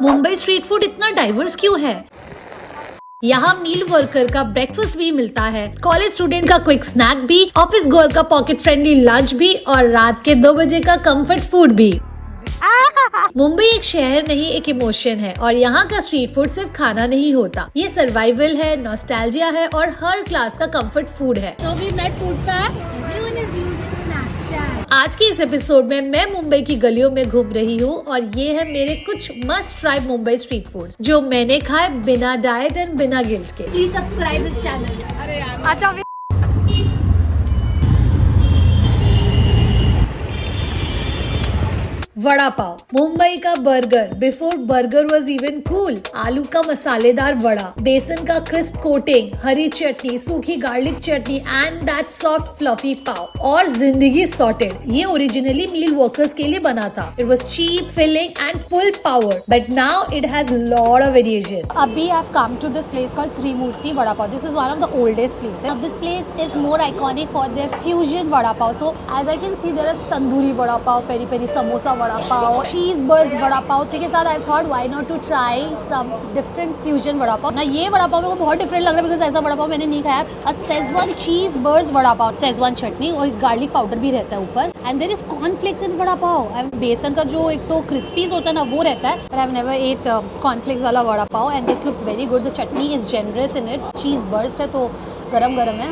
Mumbai street food इतना diverse क्यों है? यहाँ मील वर्कर का ब्रेकफास्ट भी मिलता है, कॉलेज स्टूडेंट का क्विक स्नैक भी, ऑफिस गोअर का पॉकेट फ्रेंडली लंच भी और रात के 2 बजे का कंफर्ट फूड भी। मुंबई एक शहर नहीं, एक इमोशन है और यहाँ का स्ट्रीट फूड सिर्फ खाना नहीं होता, ये सर्वाइवल है, नॉस्टैल्जिया है और हर क्लास का कंफर्ट फूड है। So we met Foodpack. Everyone is using Snapchat. आज के इस एपिसोड में मैं मुंबई की गलियों में घूम रही हूँ और ये है मेरे कुछ must try Mumbai street foods जो मैंने खाए बिना डाइट एंड बिना गिल्ट के। Please subscribe this channel. अरे यार। अच्छा वड़ा पाव, मुंबई का burger before burger was even cool. आलू का मसालेदार वड़ा, बेसन का क्रिस्प कोटिंग, हरी चटनी, सूखी गार्लिक चटनी and that soft fluffy pav और जिंदगी सॉर्टेड। ये ओरिजिनली मील वर्कर्स के लिए बना था। It was cheap, filling and full power, but now it has lot of variation. Abhi have come to this place called Trimurti Vada Pav. This is one of the oldest places. Now, this place is more iconic for their fusion vada pav. So as I can see, there is tandoori vada pav, peri peri samosa vada pav, cheese burst vada pav. ठीक है साथ I thought why not to try some different fusion vada pav. ना ये vada pav मेरे को बहुत different लग रहा है because ऐसा vada pav मैंने नहीं खाया। A Szechuan cheese burst vada pav, Szechuan चटनी और garlic powder भी रहता है ऊपर। And there is cornflakes in vada pav. बेसन का जो एक तो crispies होता है ना वो रहता है। But I've never ate cornflakes वाला vada pav and this looks very good. The chutney is generous in it. Cheese burst है तो गरम गरम है।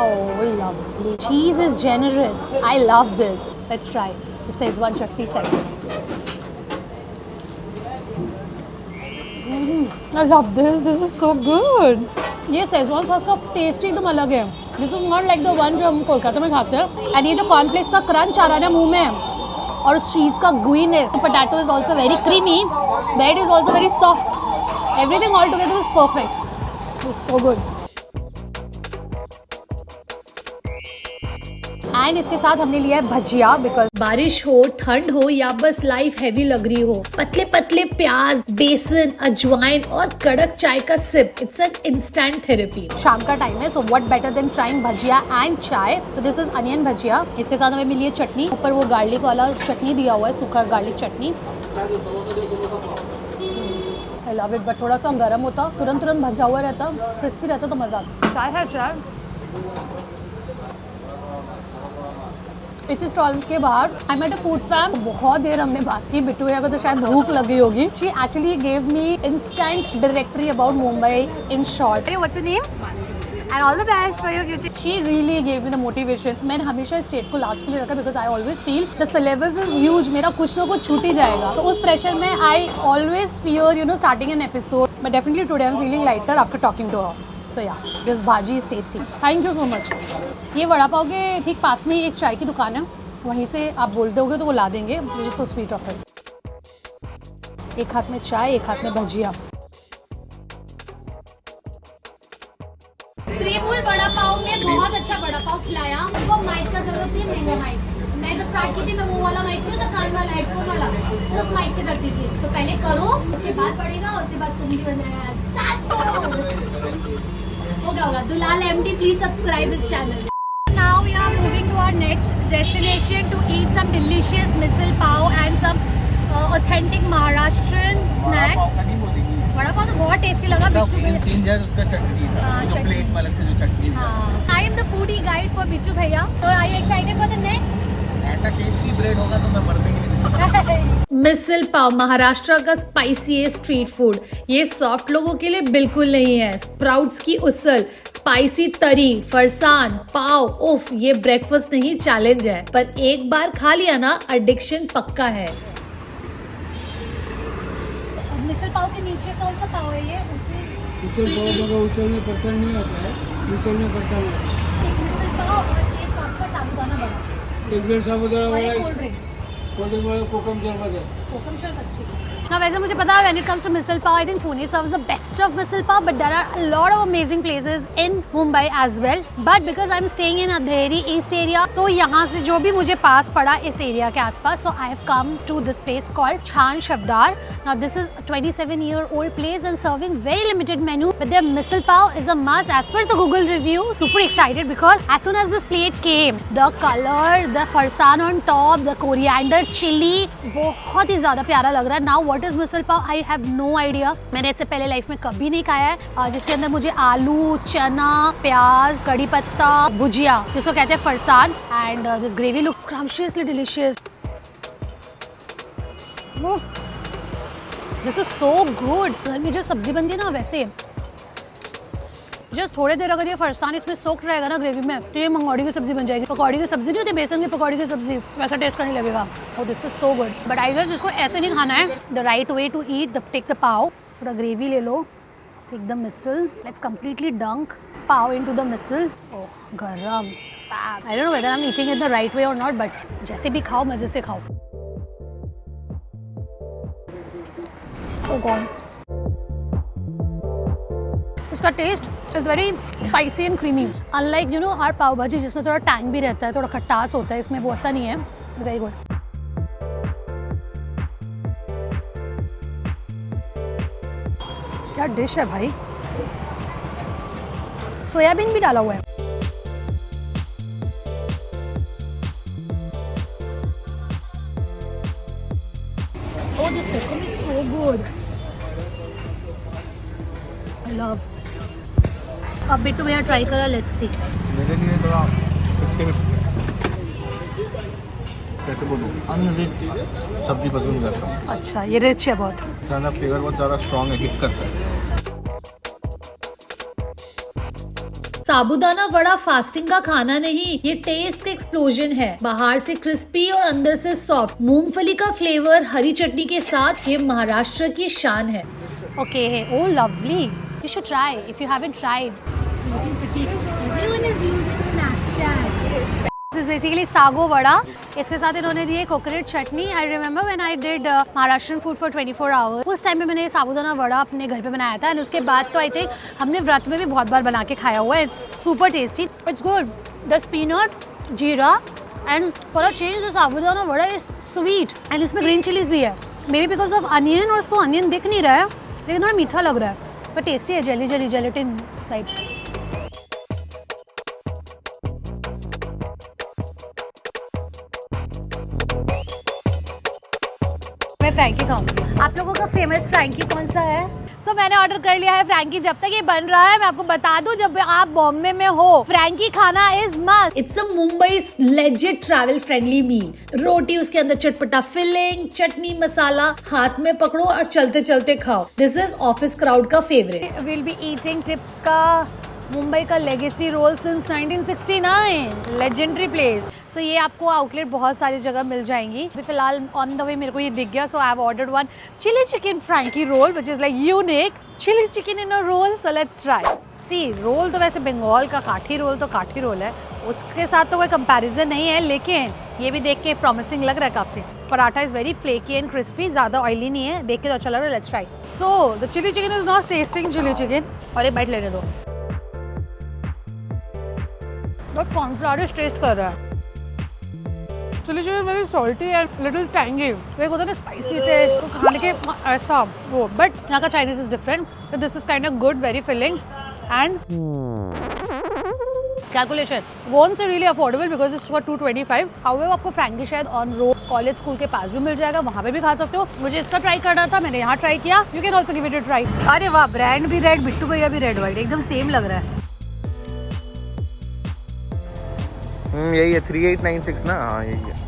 Oh lovely. Cheese is generous. I love this. Let's try. The Szechuan chutney set. I love this. This is so good. ये Szechuan sauce का test एकदम अलग है. This is not like the one जो हम कोलकाता में खाते हैं. And ये जो cornflakes का क्रंच आ रहा है ना मुंह में और उस चीज़ का gooiness. Potato is also very creamy. Bread is also very soft. Everything all together is perfect. It's so good. And इसके साथ हमने लिया है भजिया बिकॉज बारिश हो, ठंड हो या बस लाइफ हैवी लग रही हो, पतले पतले प्याज, बेसन, अजवाइन और कड़क चाय का sip, it's an instant therapy. शाम का टाइम है so what better than trying bhajiya and chai. So this is onion bhajiya. इसके साथ हमें मिली है चटनी, ऊपर वो गार्लिक वाला चटनी दिया हुआ है, सूखा garlic chutney. I love it, but थोड़ा सा गर्म होता, तुरंत भजा हुआ रहता, क्रिस्पी रहता तो मजा आता। चाय है चाय। इस स्टॉल के बाहर I met a food fan. बहुत देर हमने बात की, बिट्टू भैया को तो शायद भूख लगी होगी। She actually gave me instant directory about Mumbai in short. What's your name? And all the best for your future. She really gave me the motivation. मैंने हमेशा स्टेट को लास्ट के लिए रखा because I always feel the syllabus is huge. मेरा कुछ ना कुछ छूट ही जाएगा। तो उस प्रेशर में I always fear starting an episode. But definitely today I'm feeling lighter after talking to her. So yeah, this bhaji is tasty. Thank you so much. ये वड़ा पाव के ठीक पास में एक चाय की दुकान है, वहीं से आप बोल दोगे तो वो ला देंगे। Which is so sweet of it. एक हाथ में चाय, एक हाथ में भजिया। त्रिपुल वड़ा पाव में बहुत अच्छा वड़ा पाव खिलाया। वो माइक का जरूरत नहीं, महंगा माइक। मैं जब स्टार्ट की थी मैं वो वाला माइक नहीं होता कान वाला, हेडफोन वाला, उस माइक से करती थी। तो पहले करो, उसके बाद पड़ेगा, उसके बाद तुम भी बनाया। साथ करो। होगा Dulal MD, please subscribe this channel. Now we are moving to our next destination to eat some delicious misal pav and some authentic Maharashtrian snacks. Vada pav तो बहुत टेस्टी लगा। बिट्टू भैया चेंजर उसका चटनी था, जो प्लेट में अलग से जो चटनी था। I am the foodie guide for Bittu भैया। So are you excited for the next? ऐसा टेस्टी ब्रेड होगा तो मैं मरने के लिए मिसल पाव महाराष्ट्र का स्पाइसी स्ट्रीट फूड। ये सॉफ्ट लोगों के लिए बिल्कुल नहीं है। स्प्राउट्स की उसल, स्पाइसी तरी, फरसान, पाव, उफ, ये ब्रेकफास्ट नहीं चैलेंज है, पर एक बार खा लिया ना एडिक्शन पक्का है। मिसल पाव के नीचे कौन सा पाव है ये? उचल पाव होगा, उचल में परचन नहीं होता है, उचल में परचन होता है। एक मिसल पाव और एक आपका साबुदाना बड़ा, एक डेढ़ साबुदाना और बड़ा, एक कोल्ड ड्रिंक। कोल्ड ड्रिंक वाला कोकम शरबत है। कोकम शरबत ठीक है। हाँ वैसे मुझे पता है when it comes to misal pav, I think Pune serves the best of misal pav, but there are a lot of amazing places in Mumbai as well. But because I'm staying in Andheri East area, तो यहाँ से जो भी मुझे पास पड़ा इस area के आसपास, so I have come to this place called Chan Shabdar. Now this is a 27-year-old place and serving very limited menu, but their misal pav is a must as per the Google review. Super excited because as soon as this plate came, the color, the farsan on top, the coriander chili, बहुत ही ज़्यादा प्यारा लग रहा है. Now what what is misal pav, I have no idea. मैंने इससे पहले लाइफ में कभी नहीं खाया है। जिसके अंदर मुझे आलू, चना, प्याज, कड़ी पत्ता, भुजिया जिसको कहते हैं farsan, and this gravy looks scrumptiously delicious. This is so good. घर में जो सब्जी बनती है ना वैसे, जस्ट थोड़े देर अगर ये फरसान इसमें सोक्ड रहेगा ना ग्रेवी में, तो ये मंगोड़ी की सब्जी बन जाएगी। पकौड़ी की सब्जी नहीं होती, बेसन की पकौड़ी की सब्जी, वैसा टेस्ट करने लगेगा। और this is so good. But I guess जिसको ऐसे नहीं खाना है, the right way to eat, take the pav, थोड़ा ग्रेवी ले लो, take the misal, let's completely dunk pav into the misal. Oh गरम, I don't know whether I am eating it the right way और नॉट, बट जैसे भी खाओ मजे से खाओ। Oh God. उसका taste is very spicy and creamy, unlike you know our pav bhaji जिसमें थोड़ा टैंग भी रहता है, थोड़ा खटास होता है, इसमें वो ऐसा नहीं है। Very good. क्या डिश है भाई, सोयाबीन भी डाला हुआ है। Oh, this chicken is so good. I love. अब बिट्टू भैया ट्राई करा, लेट्स सी। मेरे लिए थोड़ा कैसे बोलूँ, अनरिच सब्जी पसंद करता हूँ। अच्छा, ये रिच है बहुत। ज़्यादा फ्लेवर बहुत ज़्यादा स्ट्रॉन्ग है, हिट करता है। साबूदाना वड़ा फास्टिंग का खाना नहीं, ये टेस्ट का एक्सप्लोजन है। बाहर से क्रिस्पी और अंदर से सॉफ्ट, मूंगफली का फ्लेवर हरी चटनी के साथ, ये महाराष्ट्र की शान है। Okay, oh lovely, you should try if you haven't tried. Everyone is using Snapchat. This is basically sago vada. इसके साथ इन्होंने दी है coconut chutney. I remember when I did Maharashtrian food for 24 hours, उस टाइम में मैंने साबूदाना वड़ा अपने घर पे बनाया था, एंड उसके बाद तो आई थिंक हमने व्रत में भी बहुत बार बना के खाया हुआ है। It's super tasty, it's good. दस पीनट, जीरा, and for a change the sabudana vada is sweet, and इसमें ग्रीन चिलीज भी है। May be because of onion, और उसको अनियन दिख नहीं रहा है लेकिन थोड़ा मीठा लग रहा है, पर टेस्टी है। Jelly jelly gelatin types. मैं फ्रैंकी खाऊंगी। आप लोगों का फेमस फ्रैंकी कौन सा है? सो मैंने ऑर्डर कर लिया है फ्रैंकी। जब तक ये बन रहा है मैं आपको बता दूं, जब आप बॉम्बे में हो फ्रैंकी खाना is must. It's a Mumbai legit travel friendly meal. रोटी, उसके अंदर चटपटा फिलिंग, चटनी, मसाला, हाथ में पकड़ो और चलते चलते खाओ। दिस इज ऑफिस क्राउड का favourite. Will be eating Tibb's का मुंबई का legacy roll since 1969, legendary place. So ये आपको आउटलेट बहुत सारी जगह मिल जाएंगी। अभी फिलहाल ऑन द वे मेरे को ये दिख गया, so I have ordered one chilli chicken frankie roll which is like unique. Chilli chicken in a roll, so let's try. See roll तो वैसे बंगाल का काठी रोल तो काठी रोल है, उसके साथ तो कोई कंपैरिजन नहीं है, लेकिन ये भी देख के प्रॉमिसिंग लग रहा है काफी। Paratha is very flaky and crispy, ज्यादा ऑयली नहीं है, देख के तो अच्छा लग रहा है। Let's try. So the chilli chicken is not tasting chilli chicken, और एक बाइट लेने दो। बहुत कॉर्नफ्लावर टेस्ट कर रहा है। Chilli chicken very salty and little tangy, एक होता है ना स्पाइसी टेस्ट, तो खाने के ऐसा वो। बट यहाँ का चाइनीज इज डिफरेंट, तो this is kind of good, very filling and calculation won से really affordable because it's for 225। However आपको फ्रैंकी शायद ऑन रोड कॉलेज स्कूल के पास भी मिल जाएगा, वहाँ पे भी खा सकते हो। मुझे इसका ट्राई करना था, मैंने यहाँ ट्राई किया। You can also give it a try. अरे वाह, ब्रांड भी रेड, बिट्टू भैया भी रेड वाइट, एकदम सेम लग रहा है। यही है 3896 ना, हाँ यही है।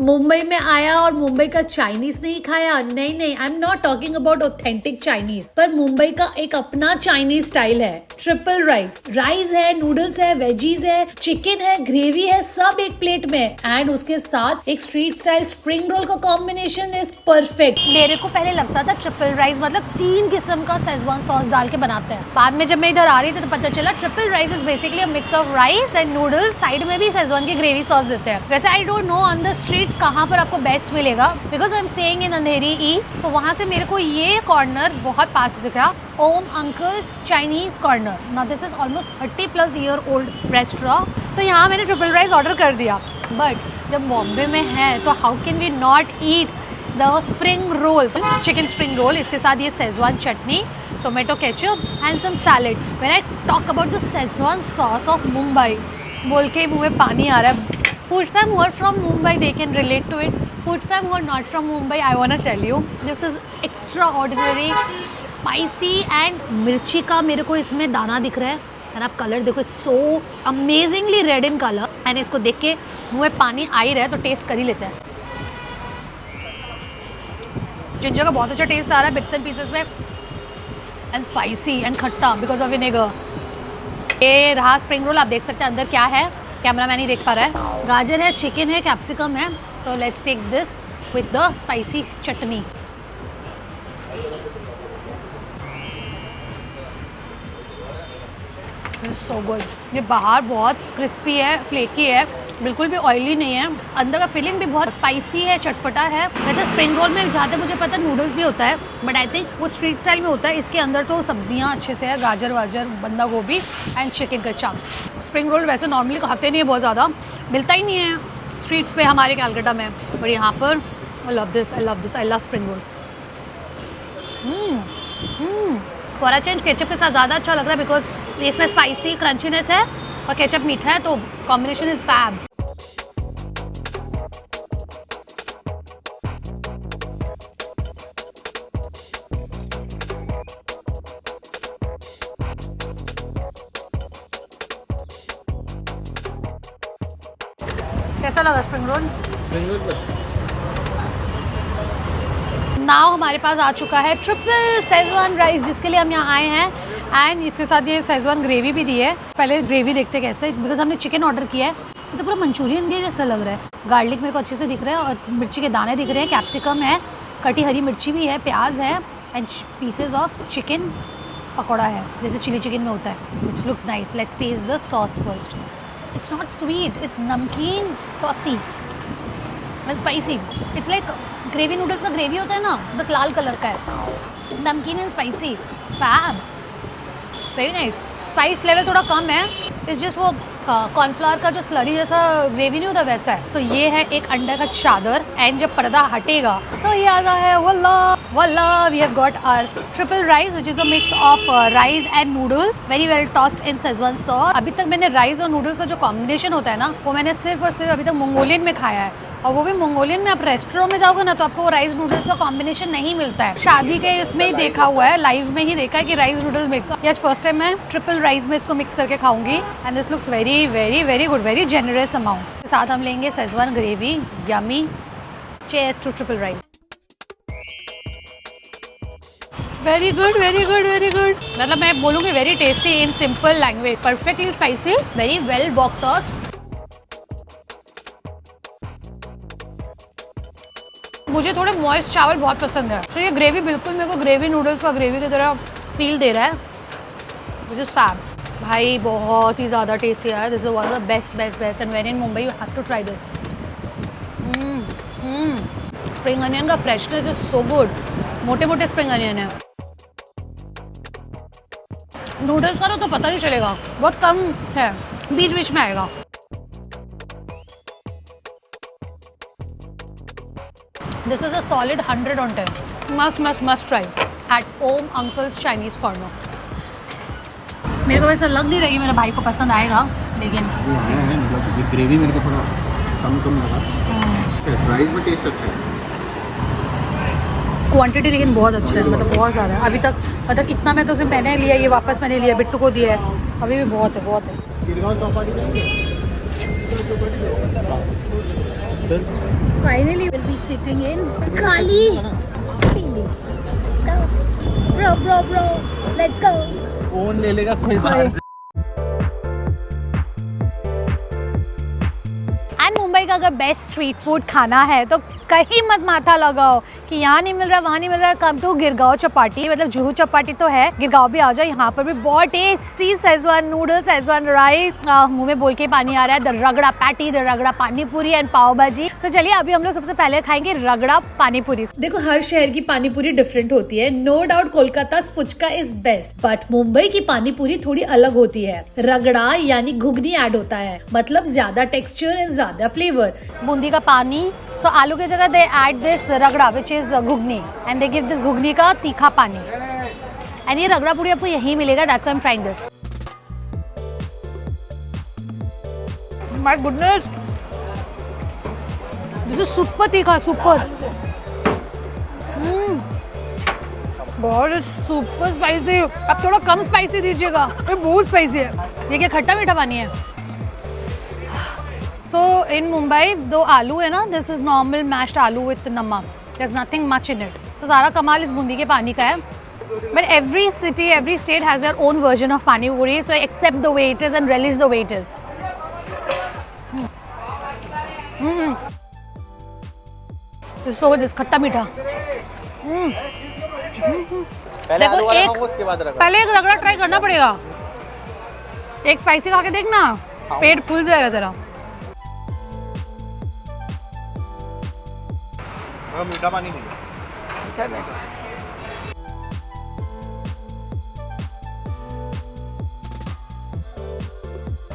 मुंबई में आया और मुंबई का चाइनीज नहीं खाया? नहीं नहीं, I am not talking about authentic Chinese, पर मुंबई का एक अपना चाइनीज स्टाइल है। ट्रिपल राइस, राइस है, नूडल्स है, वेजीज है, चिकन है, ग्रेवी है, सब एक प्लेट में, एंड उसके साथ एक स्ट्रीट स्टाइल स्प्रिंग रोल का कॉम्बिनेशन इज परफेक्ट। मेरे को पहले लगता था ट्रिपल राइस मतलब 3 किस्म का शेजवान सॉस डाल के बनाते हैं, बाद में जब मैं इधर आ रही थी तो पता चला triple rice is basically a mix of rice and noodles, side में भी शेजवान की ग्रेवी सॉस देते हैं। वैसे आई don't know on the streets कहाँ पर आपको बेस्ट मिलेगा, because I am staying in Andheri east, तो वहाँ से मेरे को ये कॉर्नर बहुत पास दिख रहा, Om uncle's Chinese corner. Now this is almost 30+ year old restaurant. तो यहाँ मैंने ट्रिपल राइस ऑर्डर कर दिया, बट जब बॉम्बे में है तो how can we not eat the spring roll, chicken spring roll. इसके साथ ये शेजवान चटनी, tomato ketchup and some salad. When I talk about the schezwan sauce of Mumbai, बोल के मुंह में पानी आ रहा है। Food fam who are from Mumbai, they can relate to it. Food fam who are not from Mumbai, I want to tell you, this is extraordinary, spicy and मिर्ची का मेरे को इसमें दाना दिख रहा है. एंड आप कलर देखो, it's so amazingly red in colour. And इसको देख के मुँह में पानी आ ही रहा है, तो टेस्ट कर ही लेते हैं. जिंजर का बहुत अच्छा टेस्ट आ रहा है बिट्स एंड पीसेस में. एंड स्पाइसी एंड खट्टा बिकॉज ऑफ विनेगर. ये रहा स्प्रिंग रोल. आप देख सकते हैं अंदर क्या है, कैमरा मैन ही देख पा रहा है. गाजर है, चिकन है, कैप्सिकम है. So let's take this with the spicy chutney. So good. ये बाहर बहुत क्रिस्पी है, फ्लेकी है, बिल्कुल भी ऑयली नहीं है. अंदर का फिलिंग भी बहुत स्पाइसी है, चटपटा है. वैसे स्प्रिंग रोल में जहाँ तक मुझे पता नूडल्स भी होता है, बट आई थिंक वो स्ट्रीट स्टाइल में होता है. इसके अंदर तो सब्जियाँ अच्छे से है, गाजर वाजर, बंदा गोभी एंड चिकन का चंक्स. स्प्रिंग रोल वैसे नॉर्मली खाते नहीं है, बहुत ज़्यादा मिलता ही नहीं है स्ट्रीट्स पे हमारे कैलकाटा में. बट यहाँ पर I love this, I love this, I love spring roll. For a change ketchup के साथ ज़्यादा अच्छा लग रहा है बिकॉज इसमें स्पाइसी क्रंचीनेस है और केचप मीठा है, तो कॉम्बिनेशन इज़ फैब. कैसा लगा स्प्रिंग रोल? नाउ हमारे पास आ चुका है ट्रिपल शेजवान राइस, जिसके लिए हम यहाँ आए हैं. एंड इसके साथ ये शेजवान ग्रेवी भी दी है. पहले ग्रेवी देखते कैसे, बिकॉज हमने चिकन ऑर्डर किया है. तो पूरा मंचूरियन के जैसा लग रहा है. गार्लिक मेरे को अच्छे से दिख रहा है और मिर्ची के दाने दिख रहे हैं. कैप्सिकम है, कटी हरी मिर्ची भी है, प्याज है and pieces of chicken pakora है, जैसे चिली चिकन में होता है. Which looks nice. Let's taste the sauce first. It's not sweet, it's namkeen, saucy and spicy. It's like gravy noodles का ग्रेवी होता है ना, बस लाल कलर का है. Namkeen and spicy, fab, very nice. Spice level थोड़ा कम है. इट्स जस्ट वो कॉर्नफ्लावर का जो स्लरी जैसा ग्रेवी नहीं होता वैसा है. सो ये है एक अंडा का चादर. एंड जब पर्दा हटेगा तो ये आता है वल्ला वल्ला. We have got our triple rice which is a mix of rice and noodles, very well tossed in schezwan sauce. अभी तक मैंने राइस और नूडल्स का जो कॉम्बिनेशन होता है ना, वो मैंने सिर्फ और सिर्फ अभी तक मंगोलियन में खाया है. और वो भी मंगोलियन में आप रेस्टोरेंट में जाओगे ना, तो आपको वो राइस नूडल्स का कॉम्बिनेशन नहीं मिलता है. शादी के इसमें ही देखा हुआ है, लाइव में ही देखा है कि rice noodles mix. Yes, first time मैं ट्रिपल राइस में इसको मिक्स करके खाऊंगी. And this looks very very very good, very generous amount. साथ हम लेंगे schezwan gravy. Yummy. Cheers to triple rice. Very good, very good, very good. मतलब मैं बोलूँगी very tasty in simple language. Perfectly spicy, very well wok tossed. मुझे थोड़े moist चावल बहुत पसंद है, तो ये ग्रेवी बिल्कुल मेरे को ग्रेवी नूडल्स का ग्रेवी की तरह फील दे रहा है. Which is fab. भाई बहुत ही ज़्यादा टेस्टी है. This is one of the best best best and when in Mumbai you have to try this. Spring onion का फ्रेशनेस इज सो गुड. मोटे मोटे स्प्रिंग अनियन है. नूडल्स का तो पता नहीं चलेगा, बहुत कम है, बीच बीच में आएगा. This is a solid 100 on 10. Must try at Om Uncle's Chinese Corner. मेरे को वैसा लग नहीं रही मेरे भाई को पसंद आएगा, लेकिन मतलब ये ग्रेवी मेरे को थोड़ा कम लगा. राइस में टेस्ट अच्छा है. क्वांटिटी लेकिन बहुत अच्छा है, मतलब बहुत ज़्यादा है. अभी तक मतलब इतना मैं तो उसे मैंने लिया, ये वापस मैंने लिया, बिट्टू को दिया है. अभी भी बहुत है, बहुत है. Finally, we'll be sitting in Kali. Let's go, bro. Let's go. Phone ले लेगा कोई बाहर से. एंड मुंबई का अगर बेस्ट स्ट्रीट फूड खाना है तो कहीं मत माथा लगाओ कि यहाँ नहीं मिल रहा, वहाँ नहीं मिल रहा. Come to Girgaon Chowpatty. मतलब जुहू चौपाटी तो है, गिरगांव भी आ जाओ. यहाँ पर भी बहुत tasty Schezwan noodles, Schezwan rice. मुंह में बोल के पानी आ रहा है. द रगड़ा पैटी, द रगड़ा पानी पूरी एंड पाव भाजी. तो चलिए अभी हम लोग सबसे पहले खाएंगे रगड़ा पानी पूरी. देखो हर शहर की पानी पूरी डिफरेंट होती है. No doubt Kolkata phuchka is best, but Mumbai की पानी पूरी थोड़ी अलग होती है. रगड़ा यानी घुगनी ऐड होता है, मतलब ज्यादा टेक्सचर एंड ज्यादा फ्लेवर. बूंदी का पानी. So आलू की जगह दे ऐड दिस रगड़ा which is ghugni and they give this ghugni का तीखा पानी. एंड ये रगड़ा पूरी आपको यहीं मिलेगा. That's why I am trying this. My goodness, this is super तीखा, सुपर। बहुत सुपर स्पाइसी। अब थोड़ा कम स्पाइसी दीजिएगा, ये बहुत स्पाइसी है। ये क्या खट्टा मीठा पानी है? सो इन मुंबई 2 आलू है ना, this is normal mashed aloo with namak, there is nothing much in it. So सारा कमाल इस बूंदी के पानी का है। But every city, every state has their own version of pani puri, so accept the way it is and relish the way it is. So this khatta meetha. पहले आलू वाला एक- खाऊंगा, उसके बाद रगड़ा। पहले एक रगड़ा ट्राई करना पड़ेगा। एक स्पाइसी खा के देखना, पेट फूल जाएगा तेरा। मीठा पानी नहीं।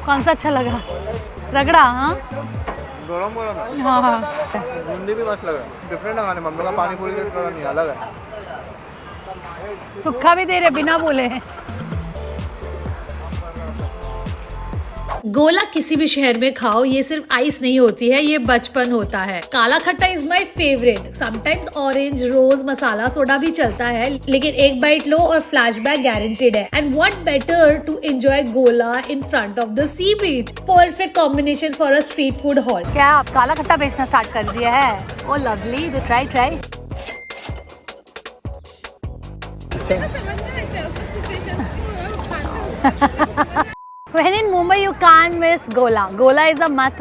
कौन सा अच्छा लगा? रगड़ा? हाँ गरम गरम है। हाँ हाँ। बूंदी भी मस्त लग रहा है, डिफरेंट है खाने। मम्मी का पानी पूरी की तरह नहीं, अलग है। सूखा भी दे रहे बिना बोले। गोला किसी भी शहर में खाओ, ये सिर्फ आइस नहीं होती है, ये बचपन होता है। Kala khatta is my favourite. Sometimes orange, rose, masala soda भी चलता है, लेकिन एक बाइट लो और फ्लैशबैक गारंटेड है। And what better to enjoy gola in front of the sea beach. Perfect combination for a street food hall. क्या आप काला खट्टा बेचना स्टार्ट कर दिया है? ओ लवली, तो try. When in Mumbai you can't miss gola. Gola is a must.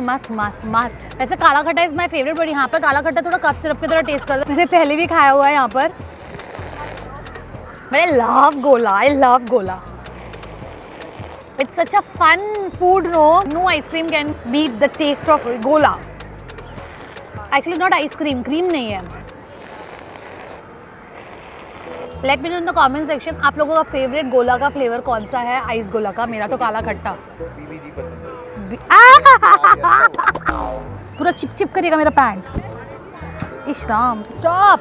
वैसे काला khatta is my favourite, but यहाँ पर काला खट्टा थोड़ा कफ सिरप की तरह टेस्ट करता है। मैंने पहले भी खाया हुआ है यहाँ पर। But I love gola. It's such a fun food, no? No ice cream can beat the taste of gola. Actually not ice cream, cream नहीं है। Let me know in the comment section आप लोगों का favourite गोला का flavour कौन सा है आइस गोला का। मेरा तो काला खट्टा। बीबीजी पसंद है। पूरा चिप करेगा मेरा पैंट। इशराम स्टॉप।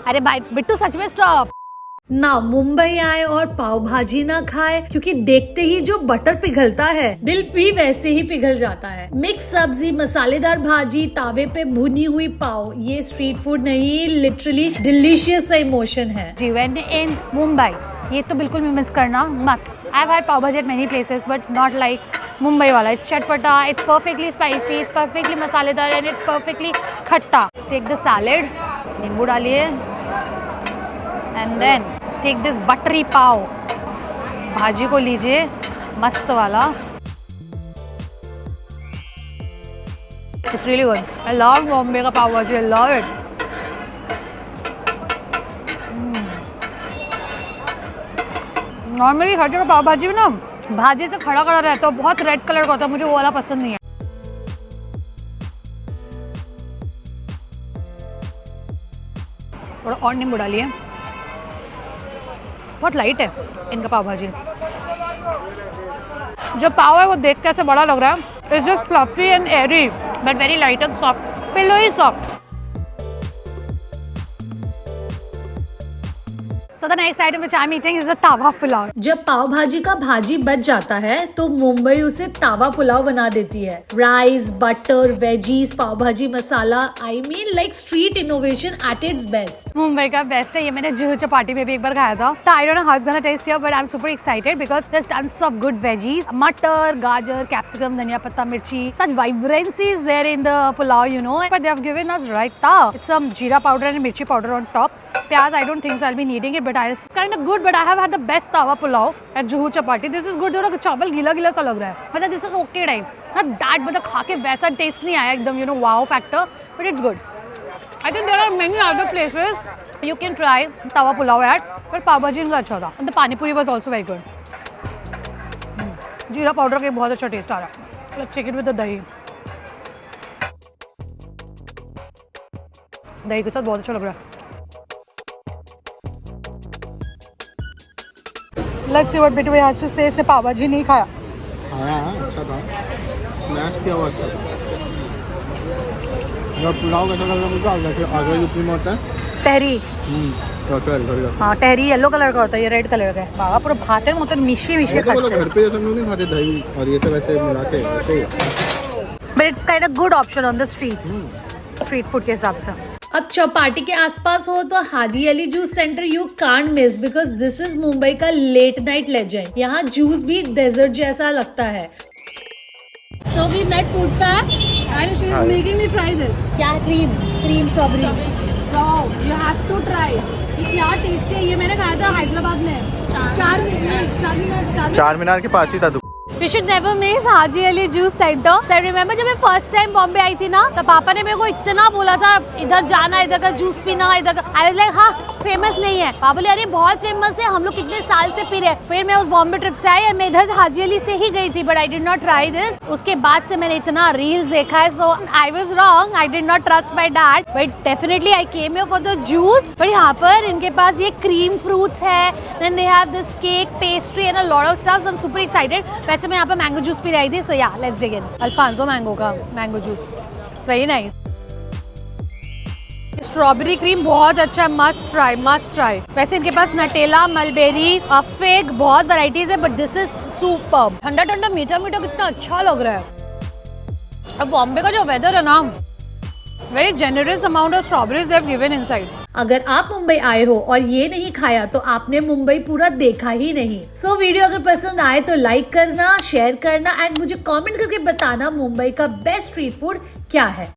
अरे भाई बिट्टू सच में स्टॉप। ना मुंबई आए और पाव भाजी ना खाए, क्योंकि देखते ही जो बटर पिघलता है दिल भी वैसे ही पिघल जाता है। मिक्स सब्जी, मसालेदार भाजी, तावे पे भुनी हुई पाव, ये स्ट्रीट फूड नहीं, लिटरली डिलीशियस इमोशन है। जी व्हेन इन मुंबई ये तो बिल्कुल भी मिस करना मत। I have had pav bhaji at many places but not like Mumbai वाला। It's chatpata, it's perfectly spicy, it's perfectly masaledar and it's perfectly khatta. Take the salad, नींबू डालिए and then take this buttery pav. Bhaji को लीजिए मस्त वाला। It's really good. I love Bombay का pav bhaji, I love it. Normally हर जगह पाव भाजी में ना भाजी से खड़ा रहता है, बहुत रेड कलर का होता है, मुझे वो वाला पसंद नहीं है। थोड़ा और नींबू डालिए। बहुत लाइट है इनका पाव भाजी। जो पाव है वो देख के ऐसे बड़ा लग रहा है। It's just fluffy and airy but very light and soft, pillowy soft. So the next item which I'm eating is the tawa pulao. जब पाव भाजी का भाजी बच जाता है तो मुंबई उसे तावा पुलाव बना देती है। Rice, butter, veggies, pav bhaji masala, I mean like street innovation at its best. Mumbai का बेस्ट है ये। मैंने जुहू चौपाटी में भी एक बार खाया था। तो I don't know how it's gonna taste here but I am super excited because there is tons of good veggies, matar, gajar, capsicum, धनिया पत्ता, मिर्ची, such vibrancy is there in the pulao, you know, but they have given us raita. It's some jeera powder and mirchi powder on top. Pyaz, I don't think so I'll be needing it, but it's kind of good. But I have had the best tawa pulao at Juhu Chapati. This is good. थोड़ा चावल गीला सा लग रहा है, मतलब this is okay types. Not that, मतलब खा के वैसा टेस्ट नहीं आया एकदम, you know, wow factor, but it's good. I think there are many other places you can try tawa pulao at, but pav bhaji इनका अच्छा था. And the pani puri was also very good. जीरा powder का बहुत अच्छा test आ रहा है. Let's check it with the दही. दही के साथ बहुत अच्छा लग रहा है. Let's see what Bittu has to say. इसने पाव भाजी नहीं खाया. खाया अच्छा था, स्मैश किया हुआ अच्छा था। जब पुलाव कैसा लग रहा है मुझे, आगरा यूपी में होता है तहरी. टहरी। हाँ टहरी येलो कलर का होता है, ये रेड कलर का है. बाबा पूरा भाते मतलब मिशी घर खाते पे जैसे हम लोग नहीं खाते दही और ये सब ऐसे मिला के ऐसे। But it's kind of good option on the streets, street food के हिसाब से। अब चौपाटी के आसपास हो तो Haji Ali juice centre you can't miss, because this is Mumbai का लेट नाइट लेजेंड। यहाँ जूस भी डेजर्ट जैसा लगता है। So we met food pack and she is making me try this. क्या cream strawberry. Wow, you have to try. ये क्या test है, ये मैंने खाया था हैदराबाद में। चार मीनार के पास ही था। We should never miss Haji Ali juice centre. So I remember जब मैं फर्स्ट टाइम बॉम्बे आई थी ना, तो पापा ने मेरे को इतना बोला था इधर जाना, इधर का जूस पीना, इधर का। I was like हाँ फेमस नहीं है। पापा बोले अरे बहुत फेमस है, हम लोग कितने साल से पी रहे। फिर मैं उस बॉम्बे ट्रिप से आई और मैं इधर से हाजी अली से ही गई थी, but I did not try this. उसके बाद से मैंने इतना रील्स देखा है, so I was wrong, I did not trust my dad, but definitely I came here for the juice. But यहाँ पर इनके पास ये क्रीम फ्रूट्स है, then they have this cake, pastry and a lot of stuffs. I am super excited. वैसे मैं यहाँ पर मैंगो जूस पी रही थी, so yeah let's dig in. Alphonso mango का mango juice, it's very nice. Strawberry cream बहुत अच्छा है, मस्ट ट्राई मस्ट ट्राई। वैसे इनके पास नटेला, मलबेरी, फिग, बहुत वैरायटीज है, बट दिस इज सुपर्ब। ठंडा ठंडा मीठा मीठा कितना अच्छा लग रहा है। अब बॉम्बे का जो वेदर है ना, very generous amount of strawberries they have given inside. अगर आप मुंबई आए हो और ये नहीं खाया तो आपने मुंबई पूरा देखा ही नहीं। सो वीडियो अगर पसंद आए तो लाइक करना, शेयर करना एंड मुझे कमेंट करके बताना मुंबई का बेस्ट स्ट्रीट फूड क्या है।